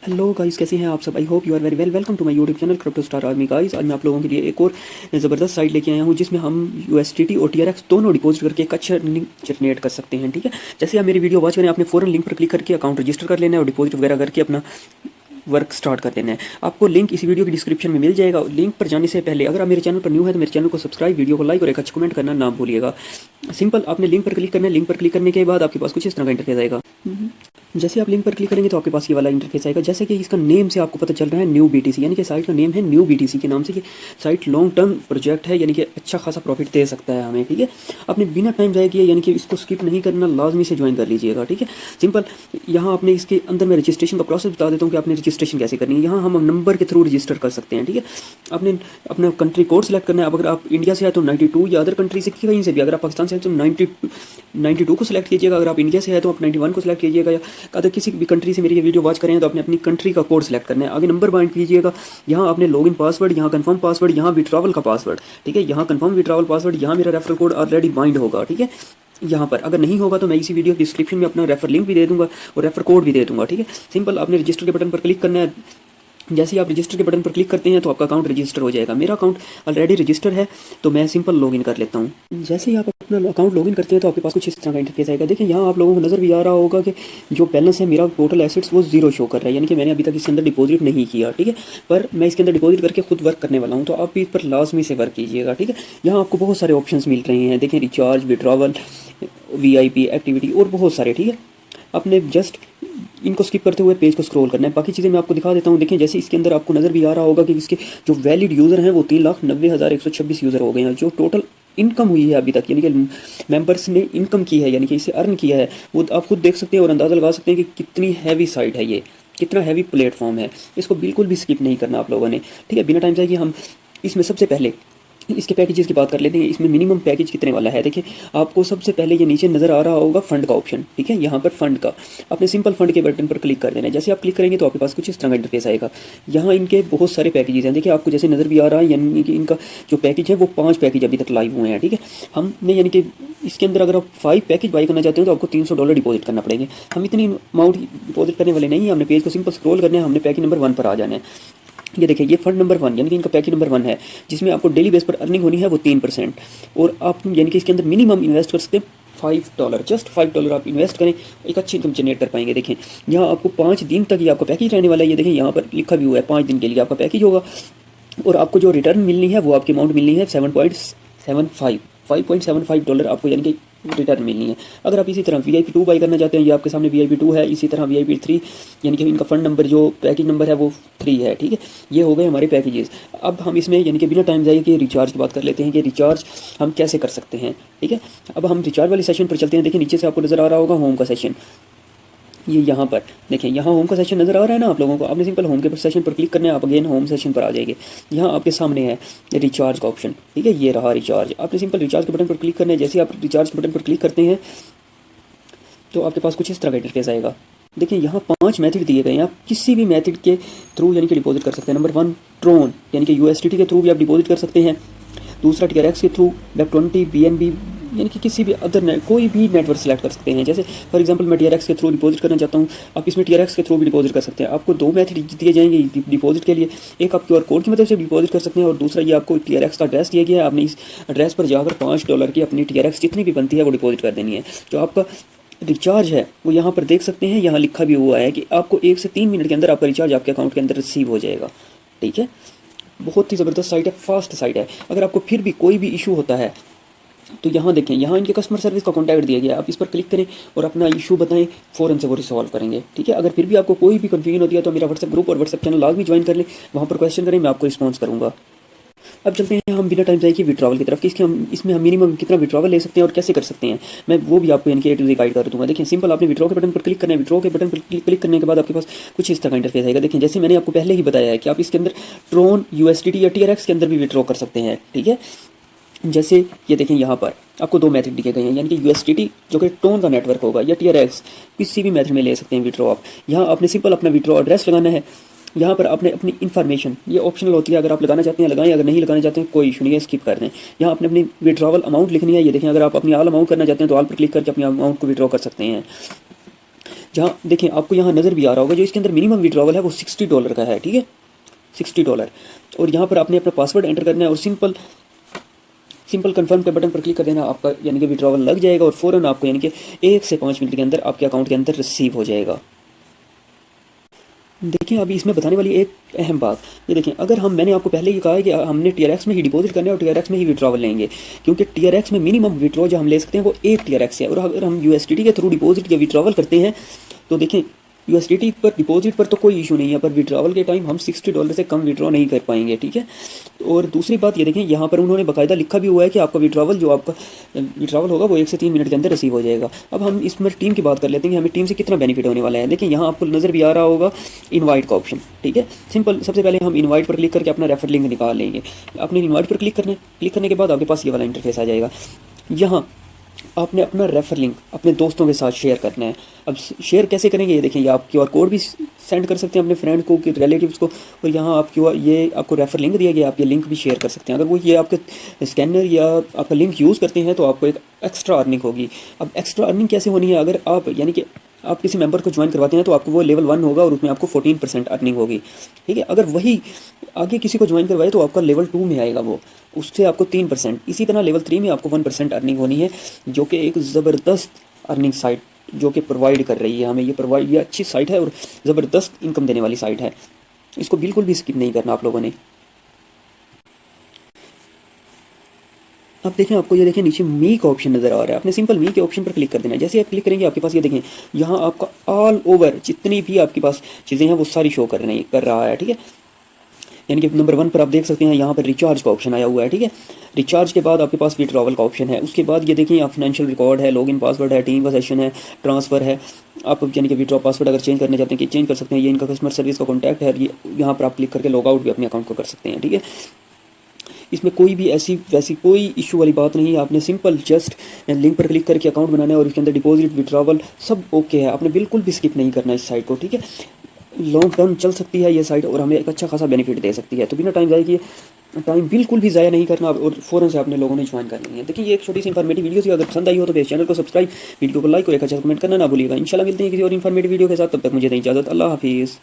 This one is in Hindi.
हेलो गाइस, कैसे हैं आप सब। I hope you are very well. Welcome to my YouTube channel crypto star army. Guys, आज मैं आप लोगों के लिए एक और ज़बरदस्त साइट लेके आया हूं जिसमें हम यूएसडीटी और टीआरएक्स दोनों डिपॉजिट करके एक अच्छा अर्निंग जनरेट कर सकते हैं। ठीक है, जैसे आप मेरी वीडियो वॉच करें, आपने फ़ौरन लिंक पर क्लिक करके अकाउंट रजिस्टर कर लेना है और डिपॉजिट वगैरह करके अपना वर्क स्टार्ट कर देना है। आपको लिंक इस वीडियो की डिस्क्रिप्शन में मिल जाएगा। लिंक पर जाने से पहले अगर आप मेरे चैनल पर न्यू है तो मेरे चैनल को सब्सक्राइब, वीडियो को लाइक और एक अच्छा कमेंट करना ना भूलिएगा। सिंपल, आपने लिंक पर क्लिक करना है। लिंक पर क्लिक करने के बाद आपके पास कुछ इस तरह का इंटरफेस आएगा। जैसे आप लिंक पर क्लिक करेंगे तो आपके पास ये वाला इंटरफेस आएगा। जैसे कि इसका नेम से आपको पता चल रहा है न्यू बीटीसी, यानी कि साइट का नेम है न्यू बीटीसी के नाम से। कि साइट लॉन्ग टर्म प्रोजेक्ट है, यानी कि अच्छा खासा प्रॉफिट दे सकता है हमें। ठीक है, आपने बिना टाइम जाए किए, यानी कि इसको स्किप नहीं करना, लाजमी से ज्वाइन कर लीजिएगा। ठीक है, सिंपल, यहाँ आपने इसके अंदर मैं रजिस्ट्रेशन का प्रोसेस बता देता हूँ कि आपने रजिस्ट्रेशन कैसे करनी है। यहाँ हम नंबर के थ्रू रजिस्टर कर सकते हैं। ठीक है, आपने अपना कंट्री कोड सेलेक्ट करना है। अब अगर आप इंडिया से है तो 92 या अदर कंट्री से कहीं से भी। अगर आप पाकिस्तान से है तो 92 को सिलेक्ट कीजिएगा। अगर आप इंडिया से है तो आप 91 को सिलेक्ट कीजिएगा। या अगर किसी भी कंट्री से मेरी ये वीडियो वॉच करें तो आपने अपनी कंट्री का कोड सेलेक्ट करना है। आगे नंबर बाइंड कीजिएगा। यहाँ आपने लॉगिन पासवर्ड, यहाँ कंफर्म पासवर्ड, यहाँ विड्रॉवल का पासवर्ड। ठीक है, यहाँ कंफर्म विड्रॉवल पासवर्ड, यहाँ मेरा रेफरल कोड ऑलरेडी बाइंड होगा। ठीक है, यहाँ पर अगर नहीं होगा तो मैं इसी वीडियो डिस्क्रिप्शन में अपना रेफर लिंक भी दे दूंगा और रेफर कोड भी दे दूंगा। ठीक है, सिंपल, आपने रजिस्टर के बटन पर क्लिक करना है। जैसे ही आप रजिस्टर के बटन पर क्लिक करते हैं तो आपका अकाउंट रजिस्टर हो जाएगा। मेरा अकाउंट ऑलरेडी रजिस्टर है तो मैं सिंपल लॉगिन कर लेता हूँ। जैसे ही आप अपना अकाउंट लॉगिन करते हैं तो आपके पास कुछ इस तरह का इंटरफेस आएगा। देखिए, यहाँ आप लोगों को नज़र भी आ रहा होगा कि जो बैलेंस है मेरा टोटल एसेट्स वो जीरो शो कर रहा है, यानी कि मैंने अभी तक इसके अंदर डिपॉजिट नहीं किया। ठीक है, पर मैं इसके अंदर डिपॉजिट करके खुद वर्क करने वाला हूँ, तो आप भी इस पर लाजमी से वर्क कीजिएगा। ठीक है, यहाँ आपको बहुत सारे ऑप्शंस मिल रहे हैं। देखें, रिचार्ज, विड्रॉवल, वीआईपी एक्टिविटी और बहुत सारे। ठीक है, आपने जस्ट इनको स्किप करते हुए पेज को स्क्रॉल करना है। बाकी चीज़ें मैं आपको दिखा देता हूँ। देखिए, जैसे इसके अंदर आपको नज़र भी आ रहा होगा कि इसके जो वैलिड यूज़र हैं वो 3,90,126 यूज़र हो गए हैं। जो टोटल इनकम हुई है अभी तक, यानी कि मेंबर्स ने इनकम की है, यानी कि इसे अर्न किया है, वो आप खुद देख सकते हैं और अंदाज़ा लगा सकते हैं कि कितनी हैवी साइट है ये, कितना हैवी प्लेटफॉर्म है। इसको बिल्कुल भी स्किप नहीं करना आप लोगों ने। ठीक है, बिना टाइम जाए कि हम इसमें सबसे पहले इसके पैकेजेस की बात कर लेते हैं। इसमें मिनिमम पैकेज कितने वाला है। देखिए, आपको सबसे पहले ये नीचे नज़र आ रहा होगा फंड का ऑप्शन। ठीक है, यहाँ पर फंड का आपने सिंपल फंड के बटन पर क्लिक कर देना है। जैसे आप क्लिक करेंगे तो आपके पास कुछ इस तरह का इंटरफेस आएगा। यहाँ इनके बहुत सारे पैकेजेस हैं। देखिए, आपको जैसे नज़र भी आ रहा है, यानी कि इनका जो पैकेज है वो 5 पैकेज अभी तक लाइव हुए हैं। ठीक है, हमने यानी कि इसके अंदर अगर आप 5 पैकेज बाई करना चाहते हो तो आपको $300 डिपॉजिट करना पड़ेंगे। हम इतनी अमाउंट डिपॉजिट करने वाले नहीं है। हमने पेज को सिंपल स्क्रॉल करना है, हमने पैकेज नंबर 1 पर आ जाना है। ये देखिए, ये फंड नंबर 1 यानी कि इनका पैकेज नंबर 1 है, जिसमें आपको डेली बेस पर अर्निंग होनी है वो 3%। और आप यानी कि इसके अंदर मिनिमम इन्वेस्ट कर सकते हैं $5, जस्ट $5 आप इन्वेस्ट करें, एक अच्छी इनकम जनरेट कर पाएंगे। देखें, यहाँ आपको 5 दिन तक ये आपका पैकेज रहने वाला है। ये देखें, यहाँ पर लिखा भी हुआ है 5 दिन के लिए आपका पैकेज होगा। और आपको जो रिटर्न मिलनी है वो आपकी अमाउंट मिलनी है $5.75 आपको, यानी कि रिटर्न मिलनी है। अगर आप इसी तरह VIP 2 बाई करना चाहते हैं, ये आपके सामने VIP 2 है। इसी तरह VIP 3, यानी कि इनका फंड नंबर जो पैकेज नंबर है वो 3 है। ठीक है, ये हो गए हमारे पैकेजेस। अब हम इसमें यानी कि बिना टाइम जाए कि रिचार्ज की बात कर लेते हैं कि रिचार्ज हम कैसे कर सकते हैं। ठीक है, अब हम रिचार्ज वाले सेशन पर चलते हैं। देखिए, नीचे से आपको नज़र आ रहा होगा होम का सेशन। ये यहाँ पर देखें, यहाँ होम का सेशन नज़र आ रहा है ना आप लोगों को। आपने सिंपल होम के सेशन पर क्लिक करना है, आप अगेन होम सेशन पर आ जाएंगे। यहाँ आपके सामने है रिचार्ज का ऑप्शन। ठीक है, ये रहा रिचार्ज। आपने सिंपल रिचार्ज के बटन पर क्लिक करना है। जैसे आप रिचार्ज के बटन पर क्लिक करते हैं तो आपके पास कुछ इस तरह का इंटरफेस आएगा। देखिए, यहाँ 5 मेथड दिए गए हैं। आप किसी भी मेथड के थ्रू यानी कि डिपॉजिट कर सकते हैं। नंबर 1 ट्रोन, यानी कि USDT के थ्रू भी आप डिपॉजिट कर सकते हैं। दूसरा TRX के थ्रू, BEP20, BNB, यानी कि किसी भी अदर कोई भी नेटवर्क सेलेक्ट कर सकते हैं। जैसे फॉर एग्जांपल मैं TRX के थ्रू डिपॉजिट करना चाहता हूँ, आप इसमें TRX के थ्रू भी डिपॉजिट कर सकते हैं। आपको 2 मेथड दिए जाएंगे डिपॉजिट के लिए। एक आप QR कोड की मदद से डिपॉजिट कर सकते हैं और दूसरा ये आपको TRX का एड्रेस दिया गया है। आपने इस एड्रेस पर जाकर $5 की अपनी TRX जितनी भी बनती है वो डिपॉजिट कर देनी है। जो आपका रिचार्ज है वो यहाँ पर देख सकते हैं। यहाँ लिखा भी हुआ है कि आपको 1 से 3 मिनट के अंदर आपका रिचार्ज आपके अकाउंट के अंदर रिसीव हो जाएगा। ठीक है, बहुत ही ज़बरदस्त साइट है, फास्ट साइट है। अगर आपको फिर भी कोई भी इशू होता है तो यहाँ देखें, यहाँ इनके कस्टमर सर्विस का कॉन्टैक्ट दिया गया है। आप इस पर क्लिक करें और अपना इशू बताएं, फ़ौरन से वो रिसॉल्व करेंगे। ठीक है, अगर फिर भी आपको कोई भी कन्फ्यूजन होती है तो मेरा व्हाट्सएप ग्रुप और व्हाट्सएप चैनल लाजमी ज्वाइन कर लें। वहाँ पर क्वेश्चन करें, मैं आपको रिस्पॉन्स करूँगा। अब चलते हैं हम बिना टाइम जाए कि विड्रॉवल की तरफ, कि इसमें हम मिनिमम कितना विड्रॉवल ले सकते हैं और कैसे कर सकते हैं। मैं वो भी आपको यानी कि A to Z गाइड कर दूँगा। देखिए, सिंपल, आपने विड्रॉ के बटन पर क्लिक करना है। विड्रॉ के बटन पर क्लिक करने के बाद आपके पास कुछ इस तरह का इंटरफेस आएगा। देखिए, जैसे मैंने आपको पहले ही बताया है कि आप इसके अंदर ट्रोन, USDT या TRX के अंदर भी विड्रॉ कर सकते हैं। ठीक है, जैसे ये देखें, यहाँ पर आपको 2 मेथड दिए गए हैं, यानी कि USDT जो कि टोन का नेटवर्क होगा या TRX, किसी भी मेथड में ले सकते हैं विड्रॉ आप। यहाँ आपने सिंपल अपना विड्रॉ एड्रेस लगाना है। यहाँ पर आपने अपनी इन्फॉर्मेशन, ये ऑप्शनल होती है, अगर आप लगाना चाहते हैं लगाएं, अगर नहीं लगाना चाहते हैं कोई इशू नहीं है, स्किप कर दें। यहाँ आपने अपनी विड्रॉवल अमाउंट लिखनी है। ये देखें, अगर आप अपनी ऑल अमाउंट करना चाहते हैं तो ऑल पर क्लिक करके अपनी अमाउंट को विड्रॉ कर सकते हैं। जहाँ देखें आपको यहाँ नज़र भी आ रहा होगा, जो इसके अंदर मिनिमम विड्रॉवल है वो $60 का है, ठीक है, $60। और यहाँ पर आपने अपना पासवर्ड एंटर करना है और सिंपल कन्फर्म के बटन पर क्लिक कर देना, आपका यानी कि विड्रॉवल लग जाएगा और फ़ौरन आपको यानी कि 1 से 5 मिनट के अंदर आपके अकाउंट के अंदर रिसीव हो जाएगा। देखिए अभी इसमें बताने वाली एक अहम बात, ये देखें, अगर मैंने आपको पहले ही कहा है कि हमने TRX में ही डिपॉजिट करना है और TRX में ही विड्रॉवल लेंगे, क्योंकि TRX में मिनिमम विड्रॉ जो हम ले सकते हैं वो 1 TRX है। और अगर हम USDT के थ्रू डिपॉजिट या विड्रॉवल करते हैं तो देखें USDT पर डिपॉजिट पर तो कोई इशू नहीं है, पर विड्रॉवल के टाइम हम $60 से कम विड्रॉ नहीं कर पाएंगे, ठीक है। और दूसरी बात ये देखें, यहाँ पर उन्होंने बाकायदा लिखा भी हुआ है कि आपका आपका विड्रॉवल होगा वो 1 से 3 मिनट के अंदर रिसीव हो जाएगा। अब हम इसमें टीम की बात कर लेते हैं कि हमें टीम से कितना बेनिफिट होने वाला है। देखिए यहाँ आपको नज़र भी आ रहा होगा इनवाइट का ऑप्शन, ठीक है। सिंपल, सबसे पहले हम इनवाइट पर क्लिक करके अपना रेफर लिंक निकाल लेंगे। अपने इनवाइट पर क्लिक करने के बाद आपके पास ये वाला इंटरफेस आ जाएगा। यहाँ आपने अपना रेफर लिंक अपने दोस्तों के साथ शेयर करना है। अब शेयर कैसे करेंगे, ये देखिए, आप QR कोड भी सेंड कर सकते हैं अपने फ्रेंड को, कि रिलेटिव्स को, और यहाँ आप ये आपको रेफर लिंक दिया गया, आप ये लिंक भी शेयर कर सकते हैं। अगर वो ये आपके स्कैनर या आपका लिंक यूज़ करते हैं तो आपको एक एक्स्ट्रा अर्निंग होगी। अब एक्स्ट्रा अर्निंग कैसे होनी है, अगर आप यानी कि आप किसी मेंबर को ज्वाइन करवाते हैं तो आपको वो लेवल 1 होगा और उसमें आपको 14% अर्निंग होगी, ठीक है। अगर वही आगे किसी को ज्वाइन करवाए तो आपका लेवल 2 में आएगा, वो उससे आपको 3%। इसी तरह लेवल 3 में आपको 1% अर्निंग होनी है, जो कि एक ज़बरदस्त अर्निंग साइट जो कि प्रोवाइड कर रही है हमें। ये अच्छी साइट है और ज़बरदस्त इनकम देने वाली साइट है, इसको बिल्कुल भी स्किप नहीं करना आप लोगों ने। अब देखें, आपको ये देखें नीचे मी का ऑप्शन नज़र आ रहा है, आपने सिंपल मी के ऑप्शन पर क्लिक कर देना है। जैसे आप क्लिक करेंगे आपके पास ये देखें, यहाँ आपका ऑल ओवर जितनी भी आपके पास चीज़ें हैं वो सारी शो कर रहा है, ठीक है। यानी कि नंबर 1 पर आप देख सकते हैं यहाँ पर रिचार्ज का ऑप्शन आया हुआ है, ठीक है। रिचार्ज के बाद आपके पास विड्रॉवल का ऑप्शन है। उसके बाद ये देखिए यहाँ फाइनेंशियल रिकॉर्ड है, लॉगिन पासवर्ड है, टीम का सेशन है, ट्रांसफ़र है। आप यानी कि विड्रॉ पासवर्ड अगर चेंज करना चाहते हैं कि चेंज कर सकते हैं। ये इनका कस्टमर सर्विस का कॉन्टैक्ट है, ये यहाँ पर आप क्लिक करके लॉग आउट भी अपने अकाउंट को कर सकते हैं, ठीक है। इसमें कोई भी ऐसी वैसी कोई इशू वाली बात नहीं है। आपने सिंपल जस्ट लिंक पर क्लिक करके अकाउंट बनाना है और इसके अंदर डिपॉजिट विड्रॉवल सब ओके है। आपने बिल्कुल भी स्किप नहीं करना इस साइट को, ठीक है। लॉन्ग टर्म चल सकती है ये साइट और हमें एक अच्छा खासा बेनिफिट दे सकती है। तो बिना टाइम ज़ाया किए, टाइम बिल्कुल भी ज़ाया नहीं करना और फ़ौरन से अपने लोगों ने ज्वाइन कर लेनी है। देखिए ये एक छोटी सी इन्फॉर्मेटिव वीडियो थी, अगर पसंद आई हो तो मेरे चैनल को सब्सक्राइब, वीडियो को लाइक और एक अच्छा कमेंट करना ना भूलिएगा। इंशाल्लाह मिलते हैं किसी और इन्फॉर्मेटिव वीडियो के साथ, तब तक मुझे दें इजाज़त। अल्लाह हाफिज़।